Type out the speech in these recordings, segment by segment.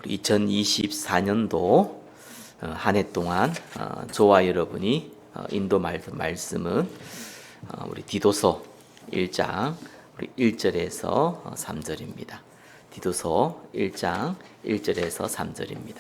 2024년도 한 해 동안 저와 여러분이 인도 말씀은 우리 디도서 1장 우리 1절에서 3절입니다. 디도서 1장 1절에서 3절입니다.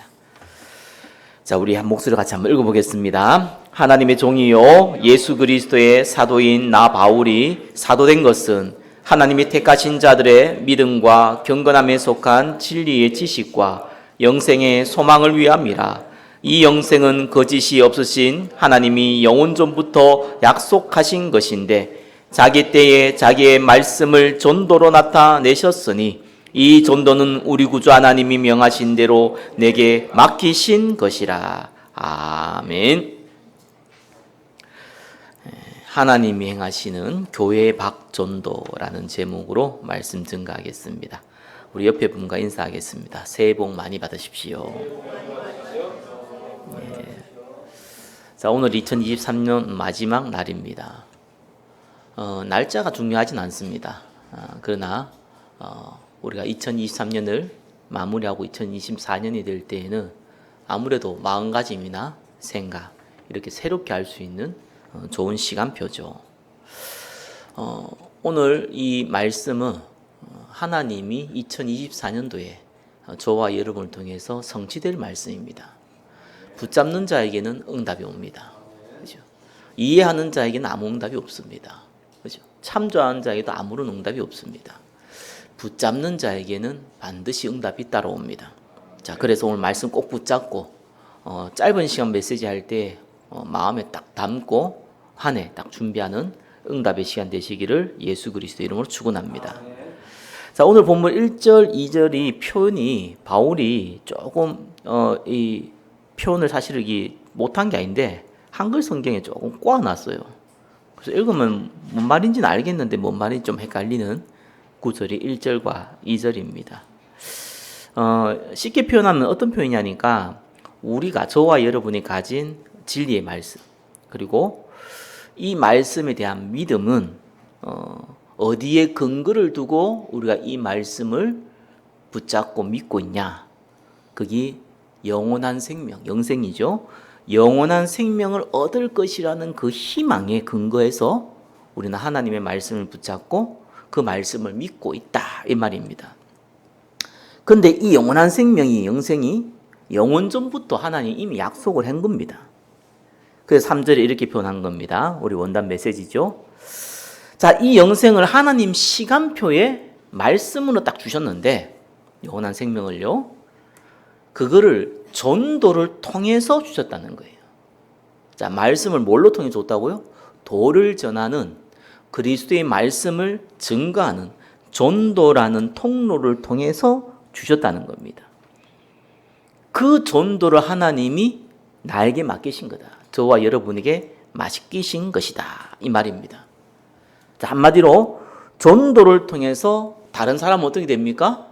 자, 우리 한 목소리로 같이 한번 읽어보겠습니다. 하나님의 종이요 예수 그리스도의 사도인 나 바울이 사도된 것은 하나님이 택하신 자들의 믿음과 경건함에 속한 진리의 지식과 영생의 소망을 위함이라. 이 영생은 거짓이 없으신 하나님이 영원 전부터 약속하신 것인데 자기 때에 자기의 말씀을 전도로 나타내셨으니 이 전도는 우리 구주 하나님이 명하신 대로 내게 맡기신 것이라. 아멘. 하나님이 행하시는 교회의 박전도라는 제목으로 말씀 증가하겠습니다. 우리 옆에 분과 인사하겠습니다. 새해 복 많이 받으십시오. 네. 자, 오늘 2023년 마지막 날입니다. 날짜가 중요하진 않습니다. 그러나 우리가 2023년을 마무리하고 2024년이 될 때에는 아무래도 마음가짐이나 생각 이렇게 새롭게 할 수 있는 좋은 시간표죠. 오늘 이 말씀은 하나님이 2024년도에 저와 여러분을 통해서 성취될 말씀입니다. 붙잡는 자에게는 응답이 옵니다. 그죠? 이해하는 자에게는 아무 응답이 없습니다. 그죠? 참조하는 자에게도 아무런 응답이 없습니다. 붙잡는 자에게는 반드시 응답이 따라옵니다. 자, 그래서 오늘 말씀 꼭 붙잡고 짧은 시간 메시지 할 때 마음에 딱 담고 한 해 딱 준비하는 응답의 시간 되시기를 예수 그리스도 이름으로 축원합니다. 자, 오늘 본문 1절, 2절이 표현이 바울이 조금 이 표현을 사실 이게 못한 게 아닌데 한글 성경에 조금 꼬아놨어요. 그래서 읽으면 뭔 말인지는 알겠는데 뭔 말인지 좀 헷갈리는 구절이 1절과 2절입니다. 쉽게 표현하면 어떤 표현이냐니까 우리가 저와 여러분이 가진 진리의 말씀 그리고 이 말씀에 대한 믿음은 어디에 근거를 두고 우리가 이 말씀을 붙잡고 믿고 있냐? 그게 영원한 생명, 영생이죠. 영원한 생명을 얻을 것이라는 그 희망에 근거해서 우리는 하나님의 말씀을 붙잡고 그 말씀을 믿고 있다 이 말입니다. 그런데 이 영원한 생명이 영생이 영원 전부터 하나님이 이미 약속을 한 겁니다. 그래서 3절에 이렇게 표현한 겁니다. 우리 원단 메시지죠. 자, 이 영생을 하나님 시간표에 말씀으로 딱 주셨는데 영원한 생명을요. 그거를 전도를 통해서 주셨다는 거예요. 자, 말씀을 뭘로 통해 줬다고요? 도를 전하는 그리스도의 말씀을 증거하는 전도라는 통로를 통해서 주셨다는 겁니다. 그 전도를 하나님이 나에게 맡기신 거다. 저와 여러분에게 맡기신 것이다. 이 말입니다. 자, 한마디로 전도를 통해서 다른 사람은 어떻게 됩니까?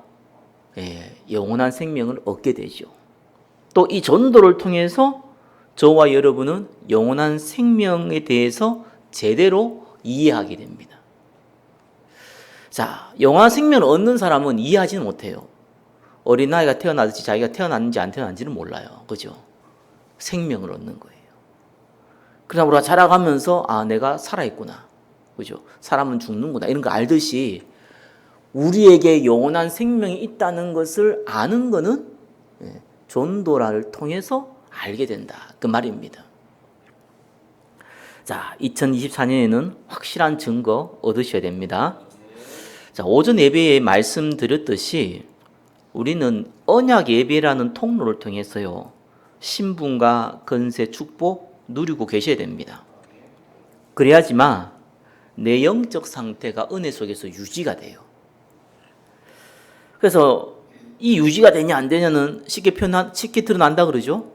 영원한 생명을 얻게 되죠. 또 이 전도를 통해서 저와 여러분은 영원한 생명에 대해서 제대로 이해하게 됩니다. 자, 영원한 생명을 얻는 사람은 이해하지는 못해요. 어린아이가 태어나듯이 자기가 태어났는지 안 태어났는지는 몰라요. 그죠? 생명을 얻는 거예요. 그러나 우리가 자라가면서 내가 살아있구나. 그죠? 사람은 죽는구나. 이런 거 알듯이 우리에게 영원한 생명이 있다는 것을 아는 것은 전도를 통해서 알게 된다. 그 말입니다. 자, 2024년에는 확실한 증거 얻으셔야 됩니다. 자, 오전 예배에 말씀드렸듯이 우리는 언약 예배라는 통로를 통해서요. 신분과 건세, 축복 누리고 계셔야 됩니다. 그래야지만 내 영적 상태가 은혜 속에서 유지가 돼요. 그래서 이 유지가 되냐 안 되냐는 쉽게 드러난다 그러죠.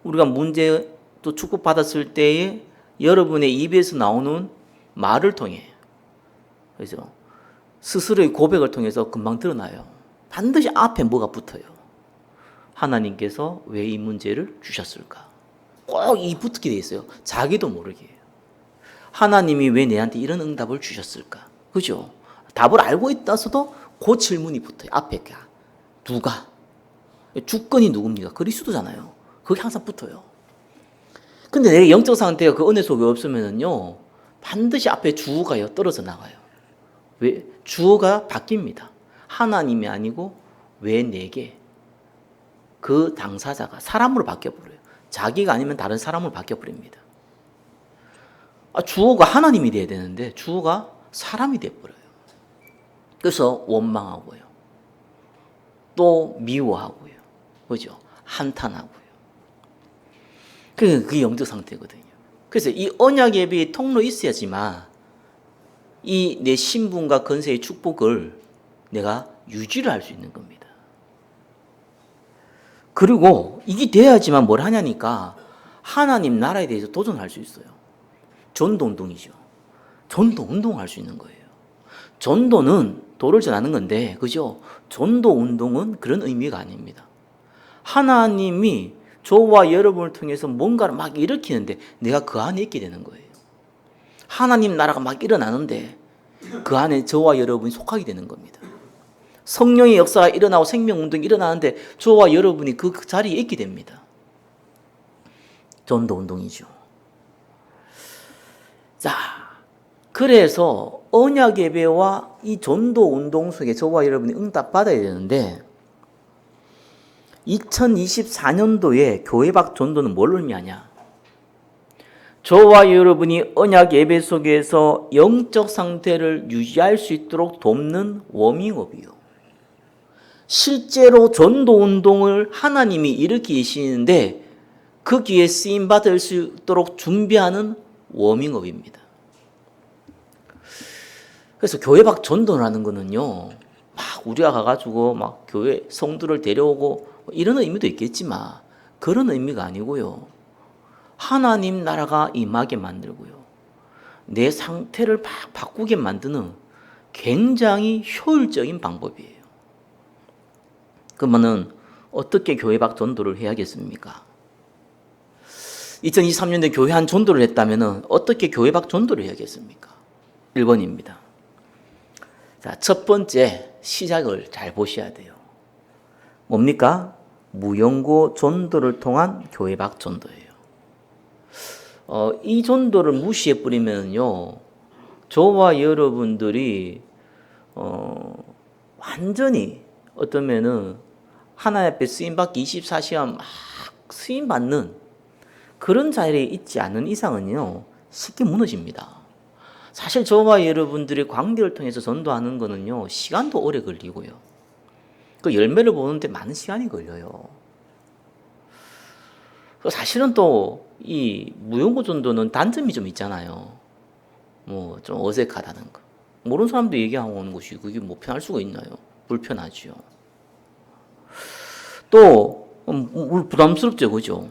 우리가 문제 또 축복받았을 때에 여러분의 입에서 나오는 말을 통해 그죠? 스스로의 고백을 통해서 금방 드러나요. 반드시 앞에 뭐가 붙어요. 하나님께서 왜 이 문제를 주셨을까? 꼭 이 붙게 돼 있어요. 자기도 모르게. 하나님이 왜 내한테 이런 응답을 주셨을까? 그죠? 답을 알고 있다서도 그 질문이 붙어요. 앞에 누가? 주권이 누굽니까? 그리스도잖아요. 그게 항상 붙어요. 근데 내 영적 상태가 그 은혜 속에 없으면은요, 반드시 앞에 주어가 떨어져 나가요. 왜? 주어가 바뀝니다. 하나님이 아니고 왜 내게? 그 당사자가 사람으로 바뀌어버려요. 자기가 아니면 다른 사람으로 바뀌어버립니다. 주어가 하나님이 돼야 되는데 주어가 사람이 돼버려요. 그래서 원망하고요. 또 미워하고요. 그죠? 한탄하고요. 그게 영적 상태거든요. 그래서 이 언약 예배의 통로 있어야지만 이 내 신분과 건세의 축복을 내가 유지를 할 수 있는 겁니다. 그리고 이게 돼야지만 뭘 하냐니까 하나님 나라에 대해서 도전할 수 있어요. 전도운동이죠. 전도운동을 할 수 있는 거예요. 전도는 도를 전하는 건데, 그죠? 전도운동은 그런 의미가 아닙니다. 하나님이 저와 여러분을 통해서 뭔가를 막 일으키는데 내가 그 안에 있게 되는 거예요. 하나님 나라가 막 일어나는데 그 안에 저와 여러분이 속하게 되는 겁니다. 성령의 역사가 일어나고 생명운동이 일어나는데 저와 여러분이 그 자리에 있게 됩니다. 전도운동이죠. 자, 그래서 언약 예배와 이 전도운동 속에 저와 여러분이 응답받아야 되는데 2024년도에 교회 밖 전도는 뭘 의미하냐? 저와 여러분이 언약 예배 속에서 영적 상태를 유지할 수 있도록 돕는 워밍업이요. 실제로 전도운동을 하나님이 일으키시는데 거기에 쓰임받을 수 있도록 준비하는 워밍업입니다. 그래서 교회 밖 전도라는 거는요, 막 우리가 가가지고 막 교회 성도를 데려오고 이런 의미도 있겠지만 그런 의미가 아니고요. 하나님 나라가 임하게 만들고요. 내 상태를 막 바꾸게 만드는 굉장히 효율적인 방법이에요. 그러면은 어떻게 교회 밖 전도를 해야겠습니까? 2023년도에 교회 한 전도를 했다면은 어떻게 교회 밖 전도를 해야겠습니까? 1번입니다. 자, 첫 번째 시작을 잘 보셔야 돼요. 뭡니까? 무연고 전도를 통한 교회 밖 전도예요. 이 전도를 무시해 버리면요, 저와 여러분들이 완전히 어떠면은 하나님 앞에 쓰임받기 24시간 막 쓰임받는 그런 자리에 있지 않은 이상은요, 쉽게 무너집니다. 사실 저와 여러분들의 관계를 통해서 전도하는 거는요, 시간도 오래 걸리고요. 그 열매를 보는데 많은 시간이 걸려요. 사실은 또 이 무연고 전도는 단점이 좀 있잖아요. 뭐 좀 어색하다는 거. 모르는 사람도 얘기하고 오는 것이 그게 뭐 편할 수가 있나요? 불편하지요. 또 부담스럽죠, 그죠?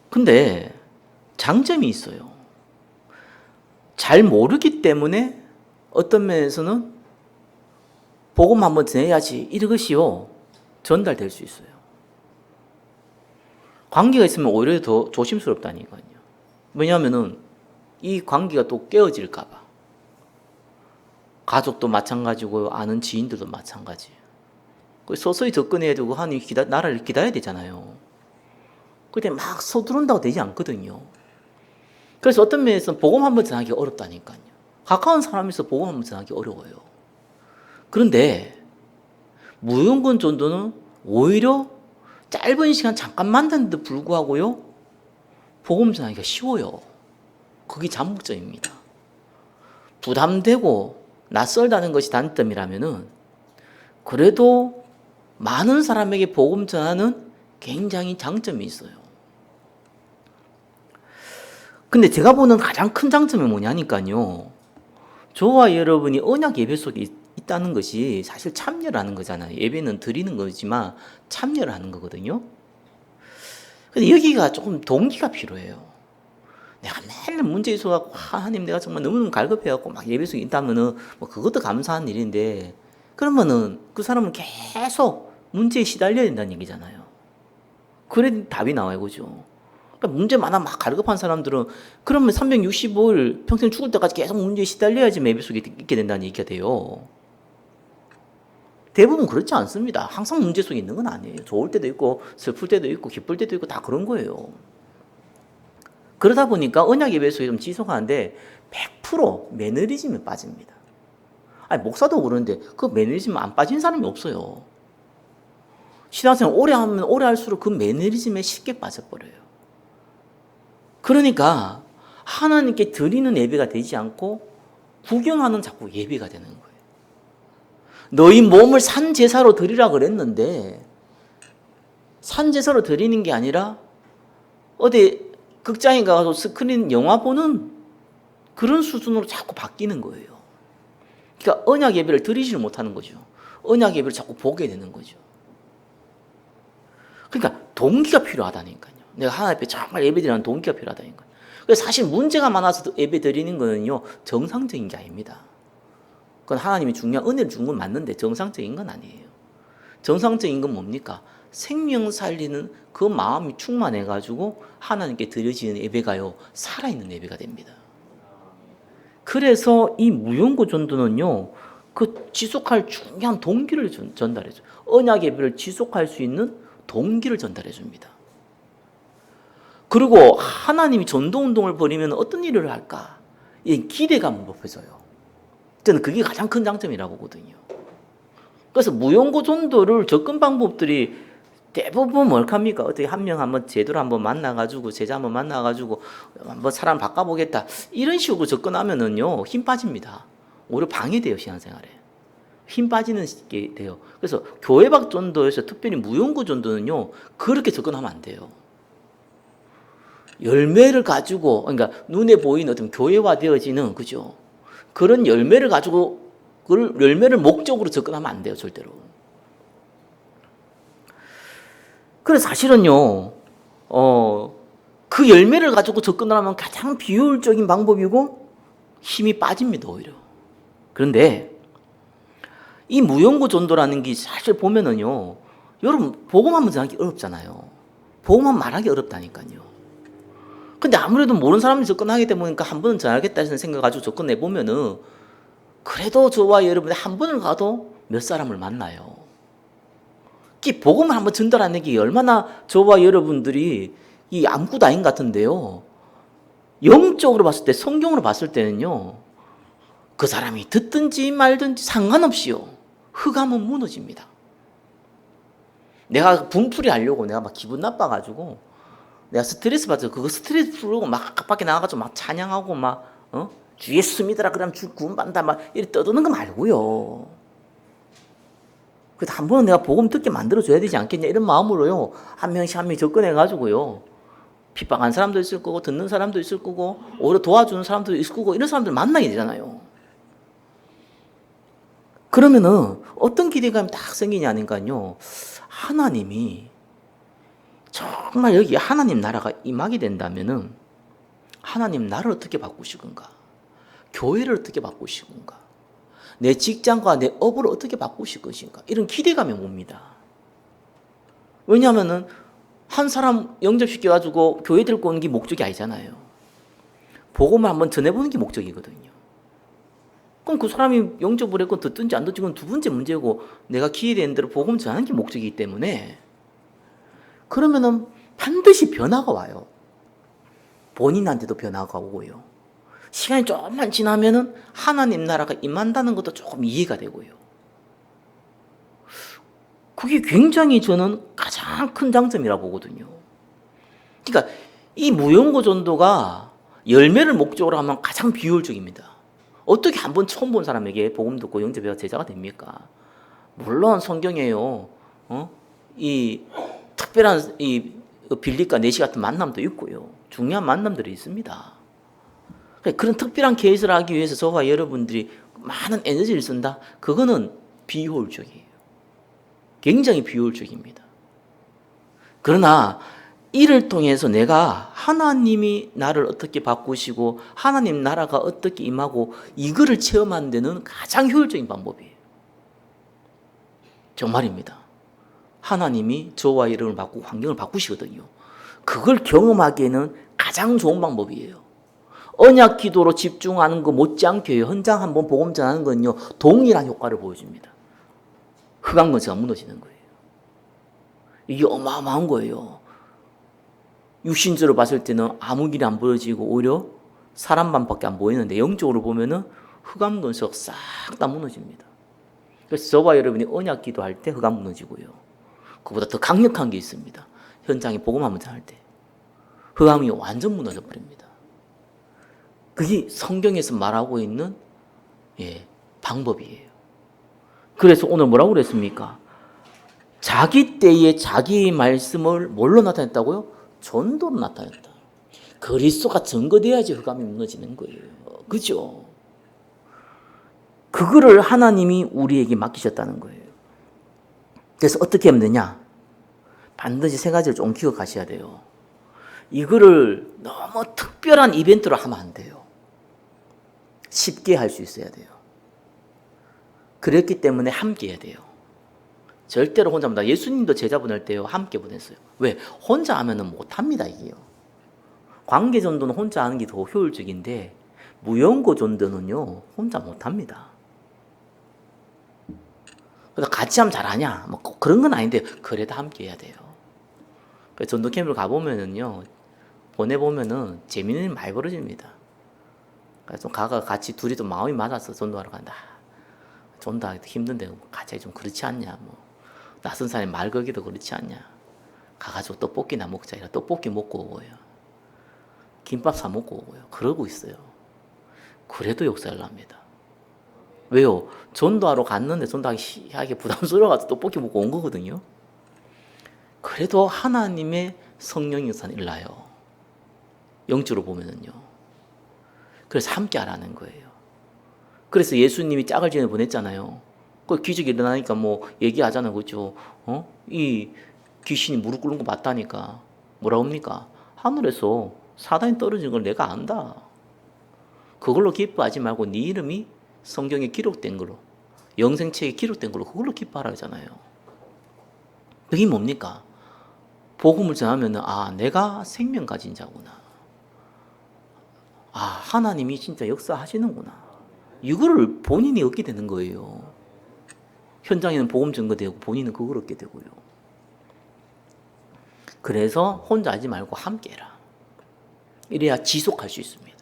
근데 장점이 있어요. 잘 모르기 때문에 어떤 면에서는 복음 한번 전해야지 이것이요 전달될 수 있어요. 관계가 있으면 오히려 더 조심스럽다니까요. 왜냐하면은 이 관계가 또 깨어질까 봐. 가족도 마찬가지고 아는 지인들도 마찬가지. 서서히 접근해야 되고 하나님 나라를 기다려야 되잖아요. 근데 막 서두른다고 되지 않거든요. 그래서 어떤 면에서 복음 한번 전하기 어렵다니까요. 가까운 사람에서 복음 한번 전하기 어려워요. 그런데 무연고 전도는 오히려 짧은 시간 잠깐 만났는데도 불구하고요, 복음 전하기가 쉬워요. 그게 장목점입니다. 부담되고 낯설다는 것이 단점이라면은 그래도 많은 사람에게 복음 전하는 굉장히 장점이 있어요. 근데 제가 보는 가장 큰 장점이 뭐냐니까요, 저와 여러분이 언약 예배 속에 있다는 것이 사실 참여라는 거잖아요. 예배는 드리는 거지만 참여를 하는 거거든요. 근데 여기가 조금 동기가 필요해요. 내가 맨날 문제 있어갖고 하나님 내가 정말 너무너무 갈급해갖고 막 예배 속에 있다면은 뭐 그것도 감사한 일인데, 그러면은 그 사람은 계속 문제에 시달려야 된다는 얘기잖아요. 그래 답이 나와요, 그죠? 그러니까 문제 많아 막 갈급한 사람들은 그러면 365일 평생 죽을 때까지 계속 문제에 시달려야지 예배 속에 있게 된다는 얘기가 돼요. 대부분 그렇지 않습니다. 항상 문제 속에 있는 건 아니에요. 좋을 때도 있고 슬플 때도 있고 기쁠 때도 있고 다 그런 거예요. 그러다 보니까 언약 예배 속에 좀 지속하는데 100% 매너리즘에 빠집니다. 아니 목사도 그러는데 그 매너리즘 안 빠진 사람이 없어요. 신앙생활 오래 하면 오래 할수록 그 매너리즘에 쉽게 빠져버려요. 그러니까 하나님께 드리는 예배가 되지 않고 구경하는 자꾸 예배가 되는 거예요. 너희 몸을 산제사로 드리라 그랬는데 산제사로 드리는 게 아니라 어디 극장에 가서 스크린 영화 보는 그런 수준으로 자꾸 바뀌는 거예요. 그러니까 언약 예배를 드리지를 못하는 거죠. 언약 예배를 자꾸 보게 되는 거죠. 그러니까 동기가 필요하다니까요. 내가 하나님 앞에 정말 예배 드리는 동기가 필요하다니까요. 그래서 사실 문제가 많아서 예배 드리는 거는요, 정상적인 게 아닙니다. 그건 하나님이 중요한 은혜를 준 건 맞는데 정상적인 건 아니에요. 정상적인 건 뭡니까? 생명 살리는 그 마음이 충만해가지고 하나님께 드려지는 예배가요, 살아있는 예배가 됩니다. 그래서 이 무용고 전도는요, 그 지속할 중요한 동기를 전달해줘요. 언약 예배를 지속할 수 있는 동기를 전달해 줍니다. 그리고 하나님이 전도운동을 벌이면 어떤 일을 할까? 이 기대감을 높여줘요. 저는 그게 가장 큰 장점이라고 보거든요. 그래서 무용고 전도를 접근 방법들이 대부분 뭘합니까? 어떻게 한 명 한번 제대로 한번 만나가지고 제자 한번 만나가지고 한번 사람 바꿔보겠다 이런 식으로 접근하면은요 힘 빠집니다. 오히려 방해돼요. 신앙생활에 힘 빠지는 게 돼요. 그래서 교회 밖 전도에서 특별히 무용고 전도는요 그렇게 접근하면 안 돼요. 열매를 가지고 그러니까 눈에 보이는 어떤 교회화 되어지는 그죠? 그런 열매를 가지고 그 열매를 목적으로 접근하면 안 돼요. 절대로. 그래서 사실은요, 그 열매를 가지고 접근을 하면 가장 비효율적인 방법이고 힘이 빠집니다, 오히려. 그런데 이 무용고 전도라는 게 사실 보면은요, 여러분, 복음만 전하기 어렵잖아요. 복음만 말하기 어렵다니까요. 근데 아무래도 모르는 사람이 접근하게 되면 한 번은 전하겠다는 생각 가지고 접근해 보면은 그래도 저와 여러분이 한 번을 가도 몇 사람을 만나요. 이 복음을 한번 전달하는 게 얼마나 저와 여러분들이 이 암구다인 같은데요. 영적으로 봤을 때, 성경으로 봤을 때는요, 그 사람이 듣든지 말든지 상관없이요, 흑암은 무너집니다. 내가 분풀이 하려고 내가 막 기분 나빠가지고, 내가 스트레스 받아서 그거 스트레스 풀고 막 밖에 나가가지고 막 찬양하고 막, 주 예수님이더라 그러면 주 구원받는다 막 이렇게 떠드는 거 말고요. 그래서 한 번은 내가 복음 듣게 만들어줘야 되지 않겠냐 이런 마음으로요 한 명씩 한 명씩 접근해가지고요 핍박한 사람도 있을 거고 듣는 사람도 있을 거고 오히려 도와주는 사람도 있을 거고 이런 사람들 만나게 되잖아요. 그러면은 어떤 기대감이 딱 생기냐니까요, 하나님이 정말 여기 하나님 나라가 임하게 된다면은 하나님 나를 어떻게 바꾸시건가, 교회를 어떻게 바꾸시건가, 내 직장과 내 업을 어떻게 바꾸실 것인가, 이런 기대감이 옵니다. 왜냐하면은 한 사람 영접시켜가지고 교회 데리고 오는 게 목적이 아니잖아요. 복음을 한번 전해보는 게 목적이거든요. 그럼 그 사람이 영접을 했건 듣든지 안 듣든지 그건 두 번째 문제고, 내가 기회되는 대로 복음 전하는 게 목적이기 때문에 그러면은 반드시 변화가 와요. 본인한테도 변화가 오고요. 시간이 조금만 지나면은 하나님 나라가 임한다는 것도 조금 이해가 되고요. 그게 굉장히 저는 가장 큰 장점이라고 보거든요. 그러니까 이 무용고 전도가 열매를 목적으로 하면 가장 비효율적입니다. 어떻게 한번 처음 본 사람에게 복음 듣고 영접해서 제자가 됩니까? 물론 성경에요, 이 특별한 이 빌립과 내시 같은 만남도 있고요. 중요한 만남들이 있습니다. 그런 특별한 케이스를 하기 위해서 저와 여러분들이 많은 에너지를 쓴다? 그거는 비효율적이에요. 굉장히 비효율적입니다. 그러나 이를 통해서 내가 하나님이 나를 어떻게 바꾸시고 하나님 나라가 어떻게 임하고 이거를 체험하는 데는 가장 효율적인 방법이에요. 정말입니다. 하나님이 저와 여러분을 바꾸고 환경을 바꾸시거든요. 그걸 경험하기에는 가장 좋은 방법이에요. 언약 기도로 집중하는 거 못지않게 현장 한번 복음 전하는 건요 동일한 효과를 보여줍니다. 흑암 권세가 무너지는 거예요. 이게 어마어마한 거예요. 육신적으로 봤을 때는 아무 일이 안 벌어지고 오히려 사람만밖에 안 보이는데 영적으로 보면은 흑암 권세가 싹 다 무너집니다. 그래서 저와 여러분이 언약 기도할 때 흑암 무너지고요. 그보다 더 강력한 게 있습니다. 현장에 복음하면 전할 때 흑암이 완전 무너져 버립니다. 그게 성경에서 말하고 있는 방법이에요. 그래서 오늘 뭐라고 그랬습니까? 자기 때에 자기의 말씀을 뭘로 나타냈다고요? 전도로 나타냈다. 그리스도가 증거돼야지 흑암이 무너지는 거예요. 그죠? 그거를 하나님이 우리에게 맡기셨다는 거예요. 그래서 어떻게 하면 되냐? 반드시 세 가지를 좀 기억하셔야 돼요. 이거를 너무 특별한 이벤트로 하면 안 돼요. 쉽게 할 수 있어야 돼요. 그랬기 때문에 함께 해야 돼요. 절대로 혼자 못합니다. 예수님도 제자 보낼 때요 함께 보냈어요. 왜? 혼자 하면은 못합니다 이게요. 관계 전도는 혼자 하는 게 더 효율적인데 무연고 전도는요 혼자 못합니다. 그래서 같이 하면 잘하냐? 뭐 꼭 그런 건 아닌데 그래도 함께 해야 돼요. 그래서 전도 캠프를 가보면은요 보내보면은 재미있는 일이 많이 벌어집니다. 그래서 가가 같이 둘이 좀 마음이 맞아서 전도하러 간다. 전도하기도 힘든데 같이 좀 그렇지 않냐? 뭐 낯선 사람이 말 걸기도 그렇지 않냐? 가가지고 떡볶이나 먹자. 이래 떡볶이 먹고 오고요. 김밥 사 먹고 오고요. 그러고 있어요. 그래도 역사를 납니다. 왜요? 전도하러 갔는데 전도하기 부담스러워서 떡볶이 먹고 온 거거든요. 그래도 하나님의 성령의 역사는 일나요. 영적으로 보면은요. 그래서 함께 하라는 거예요. 그래서 예수님이 짝을 지내 보냈잖아요. 그 기적이 일어나니까 뭐 얘기하잖아요. 그렇죠? 이 귀신이 무릎 꿇는 거 봤다니까. 뭐라 합니까? 하늘에서 사단이 떨어진 걸 내가 안다. 그걸로 기뻐하지 말고 네 이름이 성경에 기록된 걸로, 영생책에 기록된 걸로 그걸로 기뻐하라 하잖아요. 그게 뭡니까? 복음을 전하면 내가 생명 가진 자구나. 하나님이 진짜 역사하시는구나. 이거를 본인이 얻게 되는 거예요. 현장에는 복음 증거되고 본인은 그걸 얻게 되고요. 그래서 혼자 하지 말고 함께 해라. 이래야 지속할 수 있습니다.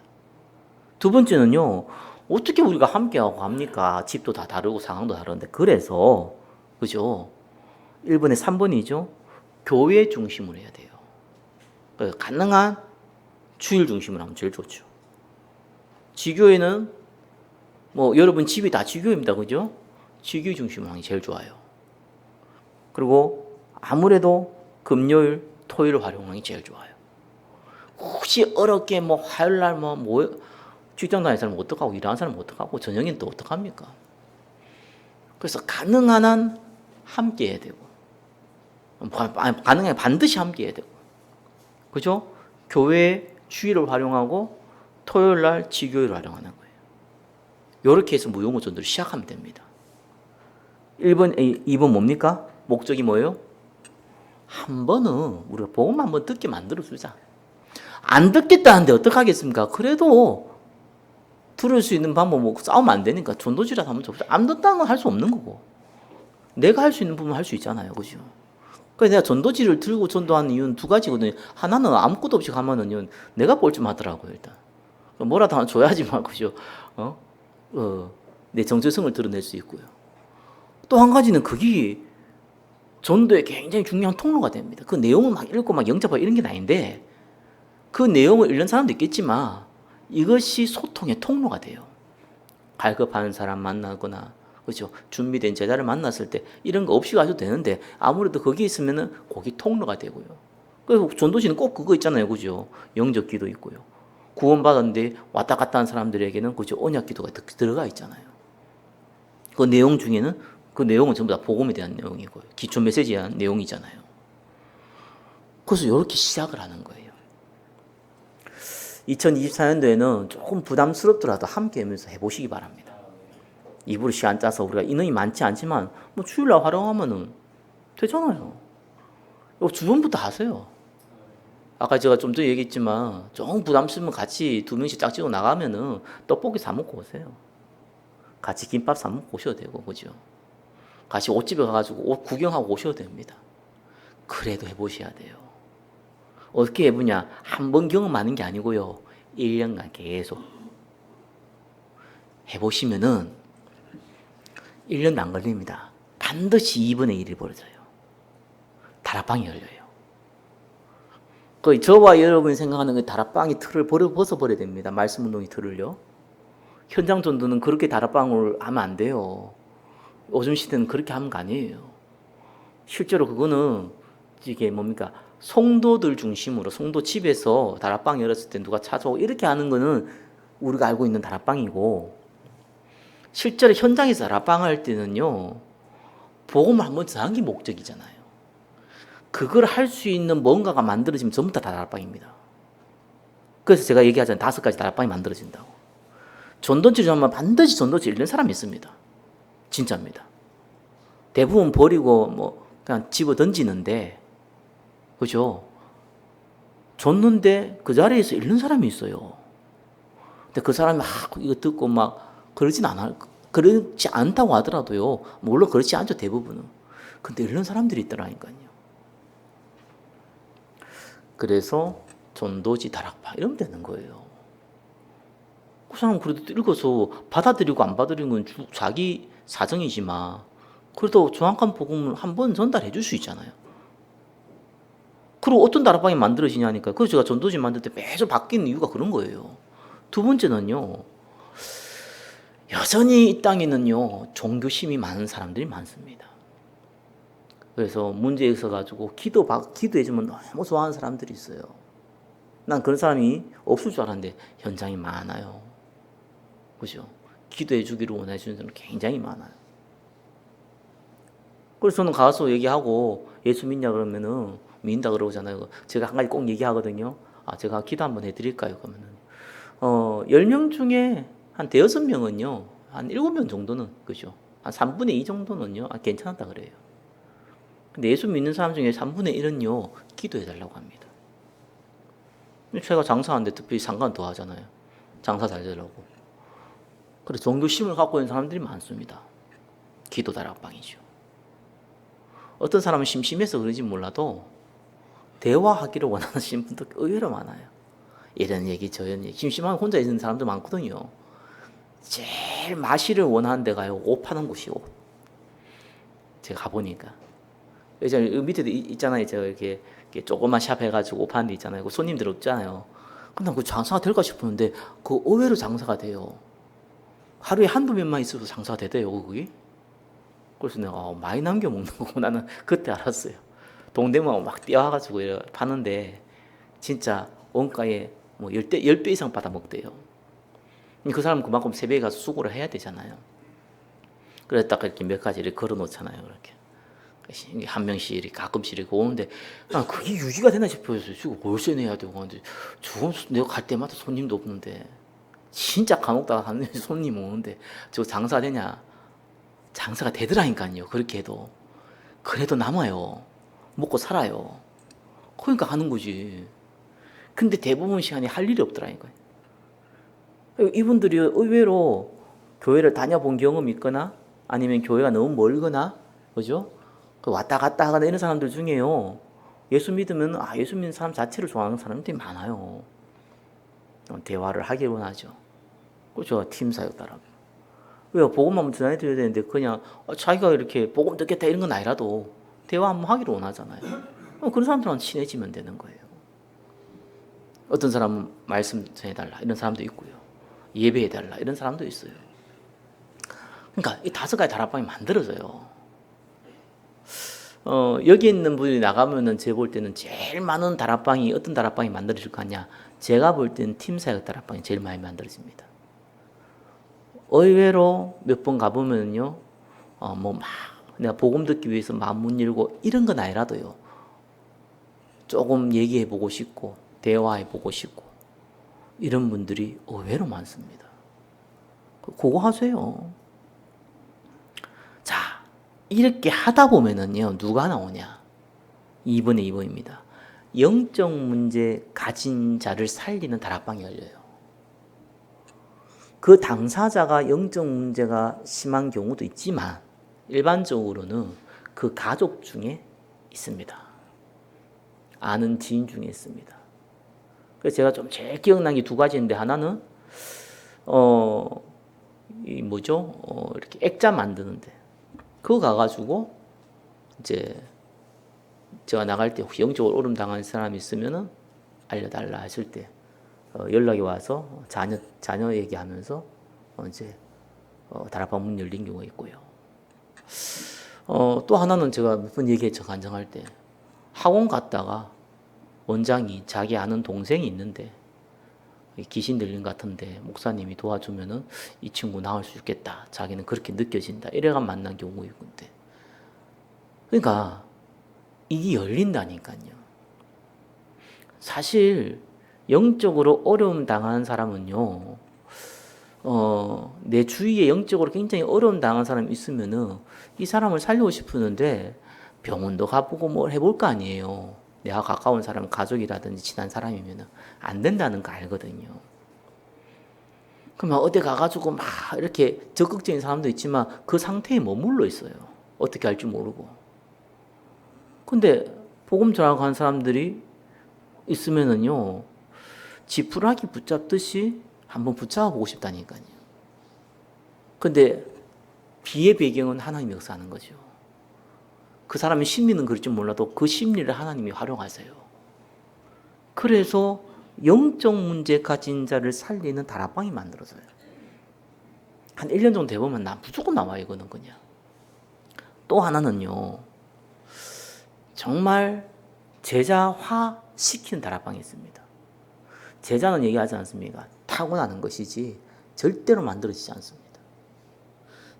두 번째는요. 어떻게 우리가 함께하고 합니까? 집도 다 다르고 상황도 다른데. 그래서 그죠? 1번에 3번이죠. 교회 중심으로 해야 돼요. 가능한 주일 중심으로 하면 제일 좋죠. 지교회는 뭐 여러분 집이 다 지교회입니다. 그죠? 지교회 중심으로 하는 게 제일 좋아요. 그리고 아무래도 금요일, 토요일 활용하는 게 제일 좋아요. 혹시 어렵게 뭐 화요일날 뭐 직장 다니는 사람은 어떡하고 일하는 사람은 어떡하고 저녁에는 또 어떡합니까? 그래서 가능한 한 함께 해야 되고 가능하면 반드시 함께 해야 되고 그죠? 교회 주일을 활용하고 토요일날 지교회를 활용하는 거예요. 이렇게 해서 무용어 전도를 시작하면 됩니다. 2번 뭡니까? 목적이 뭐예요? 한 번은 우리가 복음 한번 듣게 만들어주자. 안 듣겠다는데 어떡하겠습니까? 그래도 들을 수 있는 방법 뭐 싸우면 안 되니까 전도지라도 한번 접자. 안 듣다는 건 할 수 없는 거고 내가 할 수 있는 부분 할 수 있잖아요. 그죠? 그래서 내가 전도지를 들고 전도하는 이유는 두 가지거든요. 하나는 아무것도 없이 가면은 내가 뻘쭘 하더라고요. 일단 뭐라도 하나 줘야지만 그죠? 내 정체성을 드러낼 수 있고요. 또 한 가지는 그게 전도에 굉장히 중요한 통로가 됩니다. 그 내용을 막 읽고 막 영접하고 이런 게 아닌데 그 내용을 읽는 사람도 있겠지만 이것이 소통의 통로가 돼요. 갈급하는 사람 만나거나 그렇죠. 준비된 제자를 만났을 때 이런 거 없이 가도 되는데 아무래도 거기 있으면은 거기 통로가 되고요. 그래서 전도지는 꼭 그거 있잖아요. 그죠? 영접 기도 있고요. 구원받았는데 왔다 갔다 한 사람들에게는 그죠? 언약 기도가 들어가 있잖아요. 그 내용 중에는 그 내용은 전부 다 복음에 대한 내용이고요. 기초 메시지에 대한 내용이잖아요. 그래서 이렇게 시작을 하는 거예요. 2024년도에는 조금 부담스럽더라도 함께 하면서 해보시기 바랍니다. 입으로 시간 짜서 우리가 인원이 많지 않지만 뭐 주일날 활용하면은 되잖아요. 이거 주변부터 하세요. 아까 제가 좀 전에 얘기했지만 조금 부담스러우면 같이 2명씩 짝지고 나가면은 떡볶이 사 먹고 오세요. 같이 김밥 사 먹고 오셔도 되고 그죠? 같이 옷집에 가가지고 옷 구경하고 오셔도 됩니다. 그래도 해보셔야 돼요. 어떻게 해보냐? 한 번 경험하는 게 아니고요. 1년간 계속 해보시면은 1년도 안 걸립니다. 반드시 2분의 1이 벌어져요. 다락방이 열려요. 거의 저와 여러분이 생각하는 그 다락방이 틀을 벗어버려야 됩니다. 말씀 운동의 틀을요. 현장 전도는 그렇게 다락방을 하면 안 돼요. 요즘 시대는 그렇게 하는 거 아니에요. 실제로 그거는 이게 뭡니까? 성도들 중심으로 성도 집에서 다락방 열었을 때 누가 찾아오고 이렇게 하는 거는 우리가 알고 있는 다락방이고, 실제로 현장에서 다락방 할 때는요, 복음을 한번 전하는 게 목적이잖아요. 그걸 할 수 있는 뭔가가 만들어지면 전부 다 다락방입니다. 그래서 제가 얘기하잖아요. 5가지 다락방이 만들어진다고. 전도지를 하면 반드시 전도지 잃는 사람이 있습니다. 진짜입니다. 대부분 버리고 뭐 그냥 집어 던지는데, 그죠? 줬는데 그 자리에서 잃는 사람이 있어요. 근데 그 사람이 막 이거 듣고 막 그렇지 않다고 하더라도요. 물론 그렇지 않죠, 대부분은. 근데 잃는 사람들이 있더라니까요. 그래서 전도지 다락방 이러면 되는 거예요. 그 사람 그래도 읽어서 받아들이고 안 받아들이는 건 자기 사정이지만, 그래도 정확한 복음을 한번 전달해 줄 수 있잖아요. 그리고 어떤 다락방이 만들어지냐니까. 그래서 제가 전도지 만들 때 매주 바뀌는 이유가 그런 거예요. 두 번째는요, 여전히 이 땅에는요, 종교심이 많은 사람들이 많습니다. 그래서 문제에 있어가지고 기도해주면 너무 좋아하는 사람들이 있어요. 난 그런 사람이 없을 줄 알았는데 현장이 많아요. 그죠? 기도해주기를 원해주는 사람이 굉장히 많아요. 그래서 저는 가서 얘기하고 예수 믿냐 그러면은 믿는다 그러잖아요. 제가 한 가지 꼭 얘기하거든요. 제가 기도 한번 해드릴까요? 그러면은 10명 중에 한 5명은요, 한 7명 정도는, 그죠? 한 3분의 2 정도는요, 괜찮았다 그래요. 근데 예수 믿는 사람 중에 3분의 1은요, 기도해달라고 합니다. 제가 장사하는데 특별히 상관 더 하잖아요. 장사 잘 되려고. 그래서 종교심을 갖고 있는 사람들이 많습니다. 기도 다락방이죠. 어떤 사람은 심심해서 그런지 몰라도 대화하기를 원하시는 분들 의외로 많아요. 이런 얘기 저런 얘기. 심심하면 혼자 있는 사람도 많거든요. 제일 마시를 원하는 데가요, 옷 파는 곳이요. 제가 가보니까. 이제 밑에도 있잖아요. 제가 이렇게 조그만 샵 해가지고 옷 파는 데 있잖아요. 손님들 없잖아요. 근데 그 장사가 될까 싶었는데 그 의외로 장사가 돼요. 하루에 한두 명만 있어도 장사가 되대요, 거기. 그래서 내가 많이 남겨 먹는 거고 나는 그때 알았어요. 동대문 막 뛰어와가지고 파는데 진짜 원가에 뭐 10배 이상 받아 먹대요. 그 사람은 그만큼 새벽에 가서 수고를 해야 되잖아요. 그랬다가 이렇게 몇 가지 이렇게 걸어 놓잖아요. 그렇게. 한 명씩 이렇게 가끔씩 이렇게 오는데, 그게 유지가 되나 싶어요. 지금 월세 내야 되고, 근데 내가 갈 때마다 손님도 없는데, 진짜 간혹다가 한 손님 오는데, 저 장사 되냐? 장사가 되더라니까요. 그렇게 해도. 그래도 남아요. 먹고 살아요. 그러니까 하는 거지. 근데 대부분 시간에 할 일이 없더라니까요. 이분들이 의외로 교회를 다녀본 경험이 있거나, 아니면 교회가 너무 멀거나, 그죠? 왔다 갔다 하거나 이런 사람들 중에요, 예수 믿으면 예수 믿는 사람 자체를 좋아하는 사람들이 많아요. 대화를 하길 원하죠. 그렇죠? 팀 사역다라고. 왜 복음만 전해드려야 되는데 그냥 자기가 이렇게 복음 듣겠다 이런 건 아니라도 대화 한번 하기를 원하잖아요. 그런 사람들랑 친해지면 되는 거예요. 어떤 사람은 말씀 전해달라 이런 사람도 있고요, 예배해달라 이런 사람도 있어요. 그러니까 이 5가지 다락방이 만들어져요. 여기 있는 분이 나가면은 제가 볼 때는 제일 많은 다락방이 어떤 다락방이 만들어질 거 아니야? 제가 볼 때는 팀사역 다락방이 제일 많이 만들어집니다. 의외로 몇 번 가보면요, 뭐 막 내가 복음 듣기 위해서 마음 문 열고 이런 건 아니라도요, 조금 얘기해 보고 싶고 대화해 보고 싶고 이런 분들이 의외로 많습니다. 그거 하세요. 자, 이렇게 하다 보면은요, 누가 나오냐? 2번의 2번입니다. 영적 문제 가진 자를 살리는 다락방이 열려요. 그 당사자가 영적 문제가 심한 경우도 있지만 일반적으로는 그 가족 중에 있습니다. 아는 지인 중에 있습니다. 그래서 제가 좀 제일 기억난 게 두 가지인데, 하나는 이렇게 액자 만드는데 그거 가가지고 이제 제가 나갈 때 혹시 영적으로 오름 당한 사람이 있으면은 알려달라 했을 때 연락이 와서 자녀 얘기하면서 이제 다락방 문 열린 경우가 있고요. 또 하나는 제가 몇 번 얘기했죠. 간증할 때 학원 갔다가 원장이 자기 아는 동생이 있는데 귀신 들린 것 같은데 목사님이 도와주면은 이 친구 나을 수 있겠다. 자기는 그렇게 느껴진다. 이래가 만난 경우가 있는데, 그러니까 이게 열린다니까요. 사실 영적으로 어려움 당한 사람은요, 내 주위에 영적으로 굉장히 어려움 당한 사람이 있으면은 이 사람을 살리고 싶었는데 병원도 가보고 뭘 해볼 거 아니에요. 내가 가까운 사람, 가족이라든지 친한 사람이면 안 된다는 거 알거든요. 그러면 어디 가가지고 막 이렇게 적극적인 사람도 있지만 그 상태에 머물러 있어요. 어떻게 할지 모르고. 근데 복음 전하고 사람들이 있으면은요, 지푸라기 붙잡듯이 한번 붙잡아 보고 싶다니까요. 근데 비의 배경은 하나님이 역사하는 거죠. 그 사람의 심리는 그럴지 몰라도 그 심리를 하나님이 활용하세요. 그래서 영적 문제 가진 자를 살리는 다락방이 만들어져요. 한 1년 정도 돼보면 나 무조건 나와 이거는 그냥. 또 하나는요, 정말 제자화 시키는 다락방이 있습니다. 제자는 얘기하지 않습니까? 타고나는 것이지 절대로 만들어지지 않습니다.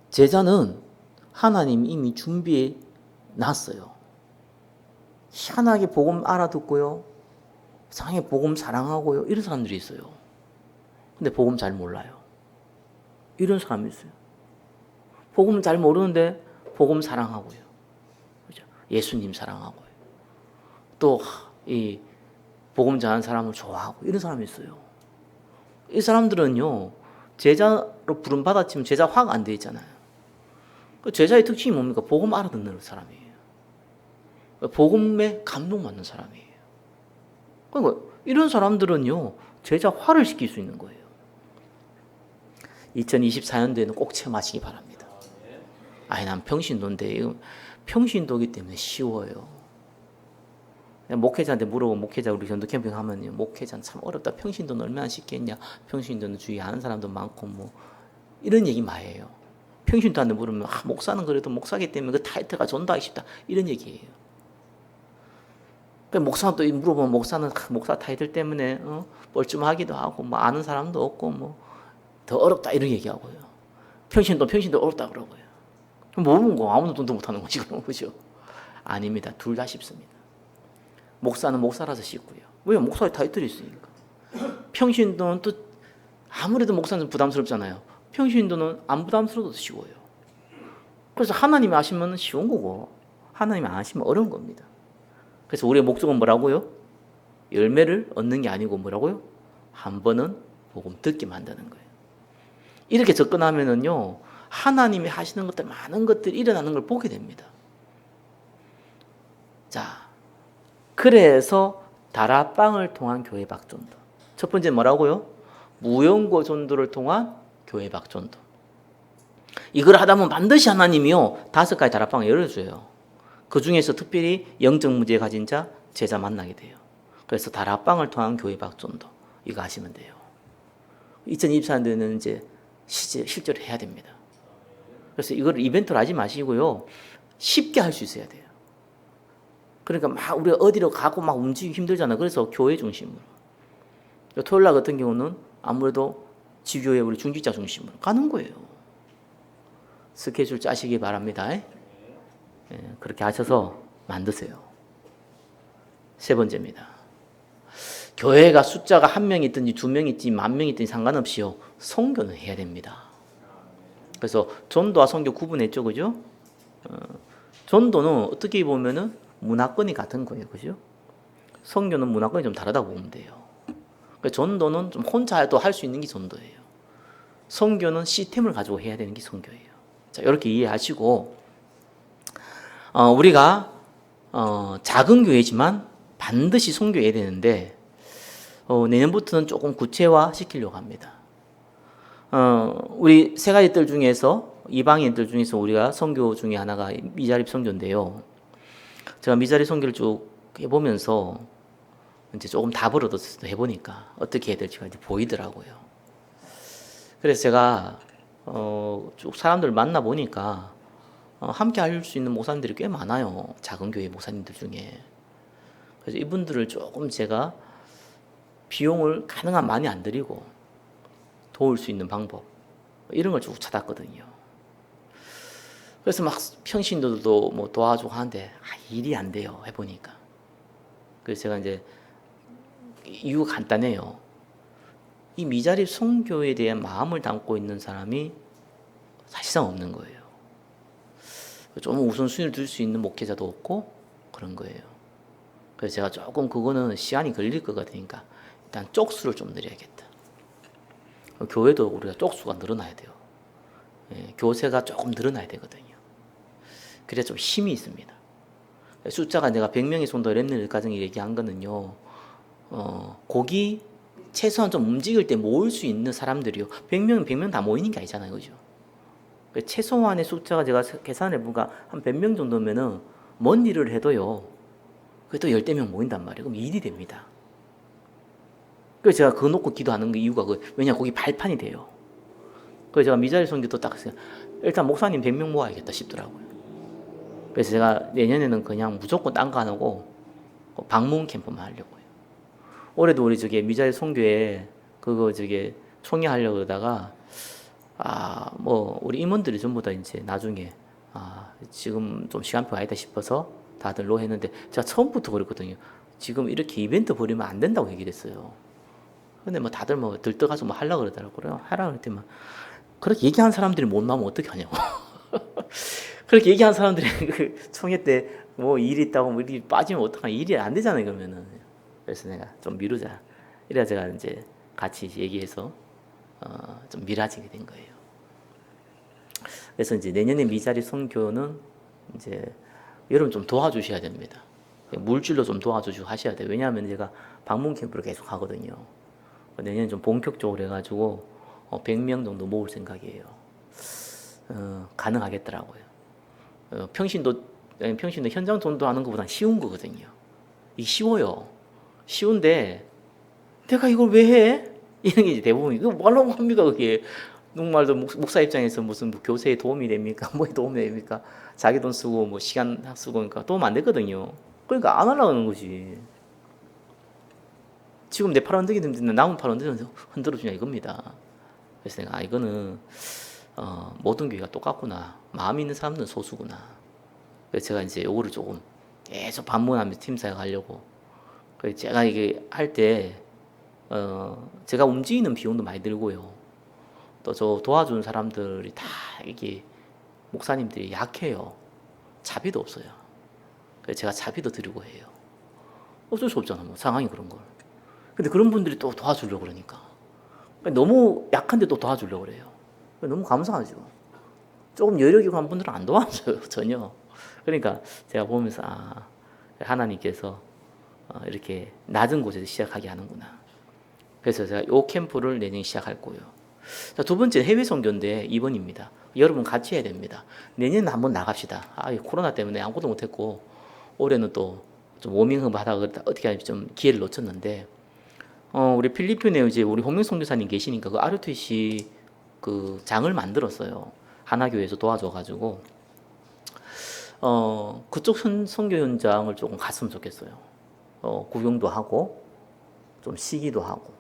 제자는 하나님이 이미 준비해 놨어요. 희한하게 복음 알아듣고요, 상해 복음 사랑하고요, 이런 사람들이 있어요. 근데 복음 잘 몰라요. 이런 사람이 있어요. 복음 잘 모르는데 복음 사랑하고요, 그죠? 예수님 사랑하고요. 또 이 복음 전하는 사람을 좋아하고 이런 사람이 있어요. 이 사람들은요, 제자로 부름 받았지만 제자 화가 안 돼 있잖아요. 그 제자의 특징이 뭡니까? 복음 알아듣는 사람이에요. 복음에 감동받는 사람이에요. 그러니까 이런 사람들은요, 제자 화를 시킬 수 있는 거예요. 2024년도에는 꼭 체험하시기 바랍니다. 아니, 난 평신도인데, 평신도기 때문에 쉬워요. 목회자한테 물어보고, 목회자 우리 전도 캠핑 하면 목회자는 참 어렵다. 평신도는 얼마나 쉽겠냐. 평신도는 주위에 아는 사람도 많고 뭐 이런 얘기 많이 해요. 평신도한테 물으면 목사는 그래도 목사기 때문에 그 타이틀가 전도하기 쉽다. 이런 얘기예요. 목사는 또 물어보면 목사는 목사 타이틀 때문에 뻘쭘하기도 하고 뭐 아는 사람도 없고 뭐 더 어렵다 이런 얘기하고요. 평신도 어렵다 그러고요. 모르는 거 아무도 돈도 못하는 거지 그런 거죠. 아닙니다. 둘 다 쉽습니다. 목사는 목사라서 쉽고요. 왜? 목사의 타이틀이 있으니까. 평신도는 또 아무래도 목사는 부담스럽잖아요. 평신도는 안 부담스러워도 쉬워요. 그래서 하나님이 아시면 쉬운 거고 하나님이 안 아시면 어려운 겁니다. 그래서 우리의 목적은 뭐라고요? 열매를 얻는 게 아니고 뭐라고요? 한 번은 복음 듣게 만드는 거예요. 이렇게 접근하면은요, 하나님이 하시는 것들, 많은 것들이 일어나는 걸 보게 됩니다. 자, 그래서 다락방을 통한 교회 박전도. 첫 번째 뭐라고요? 무연고 전도를 통한 교회 박전도. 이걸 하다 보면 반드시 하나님이요, 5가지 다락방을 열어줘요. 그 중에서 특별히 영적 문제 가진 자, 제자 만나게 돼요. 그래서 다락방을 통한 교회 박전도. 이거 하시면 돼요. 2024년도에는 이제 실제로 해야 됩니다. 그래서 이걸 이벤트로 하지 마시고요, 쉽게 할 수 있어야 돼요. 그러니까 막 우리가 어디로 가고 막 움직이기 힘들잖아요. 그래서 교회 중심으로. 토요일 날 같은 경우는 아무래도 지교회 우리 중직자 중심으로 가는 거예요. 스케줄 짜시기 바랍니다. 그렇게 하셔서 만드세요. 세 번째입니다. 교회가 숫자가 1명 있든지 2명 있든지 10,000명 있든지 상관없이요, 선교는 해야 됩니다. 그래서 전도와 선교 구분했죠, 그죠? 전도는 어떻게 보면은 문화권이 같은 거예요, 그죠? 선교는 문화권이 좀 다르다고 보면 돼요. 전도는 좀 혼자도 할 수 있는 게 전도예요. 선교는 시스템을 가지고 해야 되는 게 선교예요. 자, 이렇게 이해하시고, 우리가 작은 교회지만 반드시 선교해야 되는데 내년부터는 조금 구체화 시키려고 합니다. 우리 세 가지 뜰 중에서 이방인 뜰 중에서 우리가 선교 중에 하나가 미자립 선교인데요. 제가 미자립 선교를 쭉 해보면서 이제 조금 답을 얻어서 해보니까 어떻게 해야 될지가 이제 보이더라고요. 그래서 제가 쭉 사람들 만나 보니까 함께 할 수 있는 목사님들이 꽤 많아요. 작은 교회 목사님들 중에. 그래서 이분들을 조금 제가 비용을 가능한 많이 안 들이고 도울 수 있는 방법 이런 걸 쭉 찾았거든요. 그래서 막 평신도도 뭐 도와주고 하는데 일이 안 돼요. 해보니까. 그래서 제가 이제 이유가 간단해요. 이 미자립 선교에 대한 마음을 담고 있는 사람이 사실상 없는 거예요. 좀 우선순위를 둘 수 있는 목회자도 없고 그런 거예요. 그래서 제가 조금 그거는 시간이 걸릴 것 같으니까 일단 쪽수를 좀 늘려야겠다. 교회도 우리가 쪽수가 늘어나야 돼요. 교세가 조금 늘어나야 되거든요. 그래야 좀 힘이 있습니다. 숫자가 내가 100명이 손도 랩런트 가정이 얘기한 거는요. 거기 최소한 좀 움직일 때 모을 수 있는 사람들이요. 100명은 100명 다 모이는 게 아니잖아요. 그죠? 최소한의 숫자가 제가 계산해 보니까 한 100명 정도면은 뭔 일을 해도요. 그게 또 10명 모인단 말이에요. 그럼 일이 됩니다. 그래서 제가 그거 놓고 기도하는 게 이유가 왜냐 거기 발판이 돼요. 그래서 제가 미자립 선교도 딱 일단 목사님 100명 모아야겠다 싶더라고요. 그래서 제가 내년에는 그냥 무조건 딴 거 안 하고 방문 캠프만 하려고요. 올해도 우리 미자립 선교에 그거 총회하려고 그러다가 뭐 우리 임원들이 전부 다 이제 나중에 지금 좀 시간표가 아니다 싶어서 다들 노 했는데 제가 처음부터 그랬거든요. 지금 이렇게 이벤트 벌이면 안 된다고 얘기를 했어요. 근데 뭐 다들 뭐 들떠가지고 뭐 하려고 그러더라고요. 하라고 그랬더니 그렇게 얘기한 사람들이 못 나오면 어떻게 하냐고. 그렇게 얘기한 사람들이 그 총회 때 뭐 일이 있다고 뭐 일이 빠지면 어떡하냐. 일이 안 되잖아요, 그러면은. 그래서 내가 좀 미루자. 이래야 제가 이제 같이 얘기해서 좀 미뤄지게 된 거예요. 그래서 이제 내년에 미자립 선교는 이제 여러분 좀 도와주셔야 됩니다. 물질로 좀 도와주시고 하셔야 돼요. 왜냐하면 제가 방문 캠프를 계속 하거든요. 내년에 좀 본격적으로 해가지고 100명 정도 모을 생각이에요. 가능하겠더라고요. 평신도 현장 전도하는 것보다 쉬운 거거든요. 이게 쉬워요. 쉬운데 내가 이걸 왜 해? 이런 게 이제 대부분 이거 뭐라고 합니까 그게? 정말로 목사 입장에서 무슨 교세에 도움이 됩니까? 뭐에 도움이 됩니까? 자기 돈 쓰고 뭐 시간 쓰고 그러니까 도움 안 되거든요. 그러니까 안 하려고 하는 거지. 지금 내 팔 흔들기 힘든데 남은 팔 흔들어 주냐 이겁니다. 그래서 내가 이거는 모든 교회가 똑같구나. 마음 있는 사람들은 소수구나. 그래서 제가 이제 요거를 조금 계속 반복하면서 팀 사역하려고. 그래서 제가 이게 할 때 제가 움직이는 비용도 많이 들고요. 또 저 도와주는 사람들이 다 이게 목사님들이 약해요. 자비도 없어요. 그래서 제가 자비도 드리고 해요. 어쩔 수 없잖아. 뭐 상황이 그런 걸. 근데 그런 분들이 또 도와주려고 그러니까. 너무 약한데 또 도와주려고 그래요. 너무 감사하죠. 조금 여력이 간 분들은 안 도와줘요. 전혀. 그러니까 제가 보면서 하나님께서 이렇게 낮은 곳에서 시작하게 하는구나. 그래서 제가 요 캠프를 내년에 시작할 거예요. 자, 두 번째 해외 선교인데 2번입니다. 여러분 같이 해야 됩니다. 내년에 한번 나갑시다. 코로나 때문에 아무것도 못했고 올해는 또 좀 워밍업 하다가 어떻게 하면 좀 기회를 놓쳤는데 우리 필리핀에 이제 우리 홍명 선교사님 계시니까 그 ROTC 그 장을 만들었어요. 하나교회에서 도와줘가지고 그쪽 선교 현장을 조금 갔으면 좋겠어요. 구경도 하고 좀 쉬기도 하고.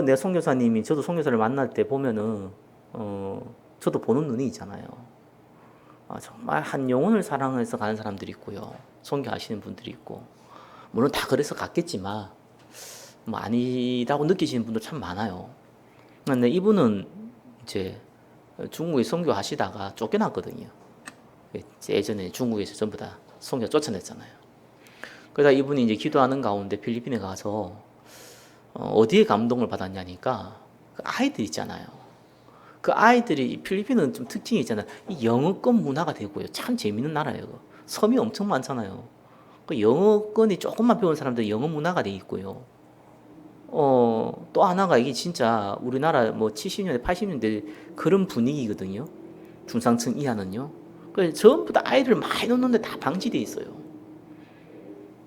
내 선교사님이 저도 선교사를 만날 때 보면은 저도 보는 눈이 있잖아요. 정말 한 영혼을 사랑해서 가는 사람들이 있고요. 선교하시는 분들이 있고 물론 다 그래서 갔겠지만 뭐 아니라고 느끼시는 분들 참 많아요. 근데 이분은 이제 중국에 선교하시다가 쫓겨났거든요. 예전에 중국에서 전부 다 선교 쫓아냈잖아요. 그러다 이분이 이제 기도하는 가운데 필리핀에 가서 어디에 감동을 받았냐니까 그 아이들 있잖아요. 그 아이들이 필리핀은 좀 특징이 있잖아요. 이 영어권 문화가 되고요. 참 재밌는 나라예요. 섬이 엄청 많잖아요. 그 영어권이 조금만 배운 사람들 영어 문화가 돼 있고요. 또 하나가 이게 진짜 우리나라 뭐 70년대, 80년대 그런 분위기거든요. 중상층 이하는요. 그래서 전부 다 아이를 많이 놓는데 다 방치돼 있어요.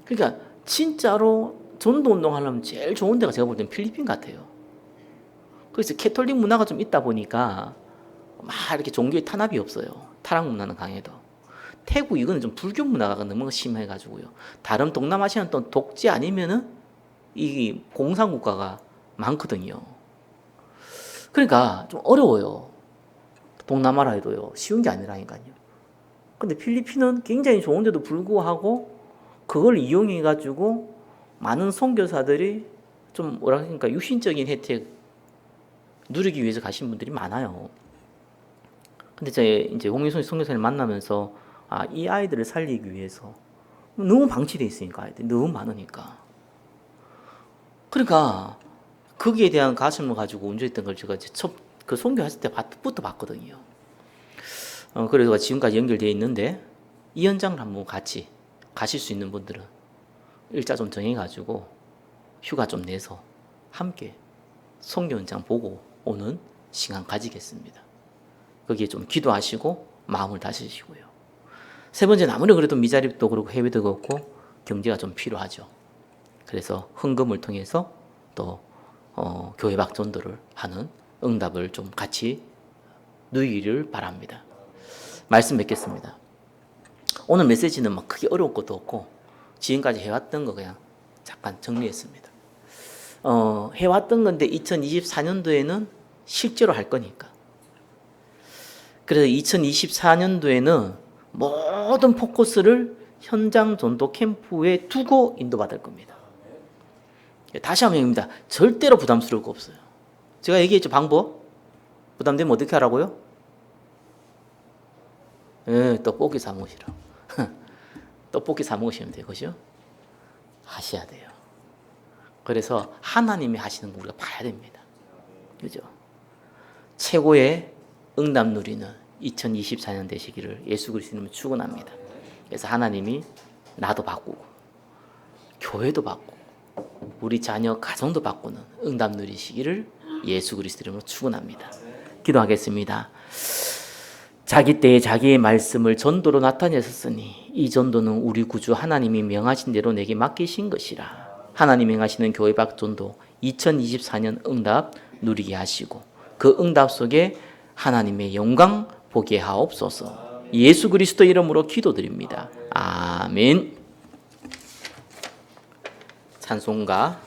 그러니까 진짜로 전도 운동하려면 제일 좋은 데가 제가 볼 때는 필리핀 같아요. 그래서 캐톨릭 문화가 좀 있다 보니까 막 이렇게 종교의 탄압이 없어요. 타락 문화는 강해도. 태국 이거는 좀 불교 문화가 너무 심해가지고요. 다른 동남아시아는 또 독재 아니면은 이 공산국가가 많거든요. 그러니까 좀 어려워요. 동남아라 해도요. 쉬운 게 아니라니까요. 근데 필리핀은 굉장히 좋은데도 불구하고 그걸 이용해가지고 많은 선교사들이 좀 뭐라 그러니까 육신적인 혜택 누리기 위해서 가신 분들이 많아요. 근데 제 이제 홍일선 선교사님 만나면서 이 아이들을 살리기 위해서 너무 방치돼 있으니까 아이들이 너무 많으니까. 그러니까 거기에 대한 가슴을 가지고 운전했던 걸 제가 그 선교했을 때부터 봤거든요. 그래서 지금까지 연결되어 있는데 이 현장을 한번 같이 가실 수 있는 분들은 일자 좀 정해가지고 휴가 좀 내서 함께 선교 현장 보고 오는 시간 가지겠습니다. 거기에 좀 기도하시고 마음을 다스리시고요. 세 번째는 아무리 그래도 미자립도 그렇고 해외도 그렇고 경제가 좀 필요하죠. 그래서 헌금을 통해서 또 교회 밖 전도를 하는 응답을 좀 같이 누리기를 바랍니다. 말씀 맺겠습니다. 오늘 메시지는 막 크게 어려운 것도 없고 지금까지 해왔던 거 그냥 잠깐 정리했습니다. 해왔던 건데 2024년도에는 실제로 할 거니까. 그래서 2024년도에는 모든 포커스를 현장 전도 캠프에 두고 인도받을 겁니다. 다시 한번 얘기합니다. 절대로 부담스러울 거 없어요. 제가 얘기했죠, 방법. 부담되면 어떻게 하라고요? 떡볶이 사 먹으시라. 떡볶이 사 먹으시면 돼요. 그죠? 하셔야 돼요. 그래서 하나님이 하시는 거 우리가 봐야 됩니다. 그죠? 최고의 응답 누리는 2024년 되시기를 예수 그리스도님을 축원합니다. 그래서 하나님이 나도 바꾸고 교회도 바꾸고 우리 자녀 가정도 바꾸는 응답 누리시기를 예수 그리스도로 축원합니다. 기도하겠습니다. 자기 때에 자기의 말씀을 전도로 나타내셨으니 이 전도는 우리 구주 하나님이 명하신 대로 내게 맡기신 것이라. 하나님 행하시는 교회 밖 전도 2024년 응답 누리게 하시고 그 응답 속에 하나님의 영광 보게 하옵소서. 예수 그리스도 이름으로 기도드립니다. 아멘. 찬송가